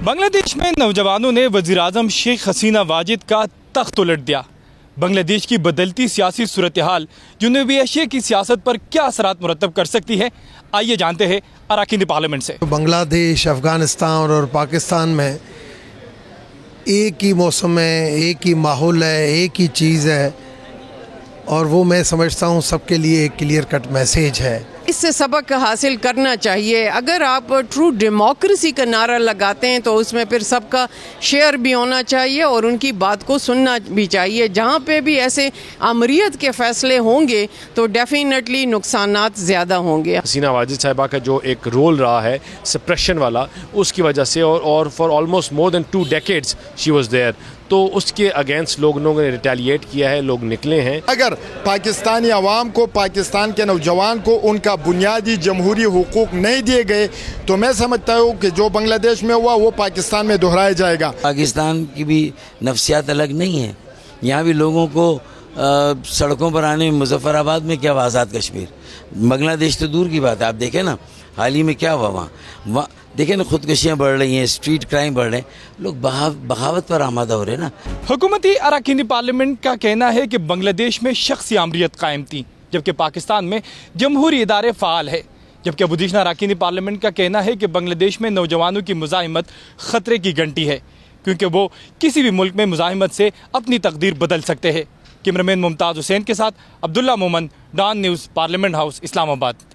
بنگلہ دیش میں نوجوانوں نے وزیر اعظم شیخ حسینہ واجد کا تخت الٹ دیا۔ بنگلہ دیش کی بدلتی سیاسی صورتحال جنوبی ایشیا کی سیاست پر کیا اثرات مرتب کر سکتی ہے، آئیے جانتے ہیں اراکین پارلیمنٹ سے۔ بنگلہ دیش، افغانستان اور پاکستان میں ایک ہی موسم ہے، ایک ہی ماحول ہے، ایک ہی چیز ہے، اور وہ میں سمجھتا ہوں سب کے لیے ایک کلیئر کٹ میسیج ہے۔ اس سے سبق حاصل کرنا چاہیے۔ اگر آپ ٹرو ڈیموکریسی کا نعرہ لگاتے ہیں تو اس میں پھر سب کا شیئر بھی ہونا چاہیے اور ان کی بات کو سننا بھی چاہیے۔ جہاں پہ بھی ایسے آمریت کے فیصلے ہوں گے تو ڈیفینیٹلی نقصانات زیادہ ہوں گے۔ حسینہ واجد صاحبہ کا جو ایک رول رہا ہے سپریشن والا، اس کی وجہ سے اور for almost more than 2 decades she was there, تو اس کے اگینسٹ لوگوں نے ریٹیلیٹ کیا ہے، لوگ نکلے ہیں۔ اگر پاکستانی عوام کو، پاکستان کے نوجوان کو ان کا بنیادی جمہوری حقوق نہیں دیے گئے تو میں سمجھتا ہوں کہ جو بنگلہ دیش میں ہوا وہ پاکستان میں دہرایا جائے گا۔ پاکستان کی بھی نفسیات الگ نہیں ہیں، یہاں بھی لوگوں کو سڑکوں پر آنے میں مظفر آباد میں کیا ہوا، آزاد کشمیر، بنگلہ دیش تو دور کی بات ہے۔ آپ دیکھیں نا حال ہی میں کیا ہوا وہاں دیکھیں نا، خودکشیاں بڑھ رہی ہیں، اسٹریٹ کرائم بڑھ رہے ہیں، لوگ بغاوت پر آمادہ ہو رہے ہیں نا۔ حکومتی اراکین پارلیمنٹ کا کہنا ہے کہ بنگلہ دیش میں شخصی آمریت قائم تھی، جبکہ پاکستان میں جمہوری ادارے فعال ہے، جبکہ اپوزیشن اراکین پارلیمنٹ کا کہنا ہے کہ بنگلہ دیش میں نوجوانوں کی مزاحمت خطرے کی گھنٹی ہے، کیونکہ وہ کسی بھی ملک میں مزاحمت سے اپنی تقدیر بدل سکتے ہیں۔ کیمرامین ممتاز حسین کے ساتھ عبداللہ مومن، ڈان نیوز، پارلیمنٹ ہاؤس، اسلام آباد۔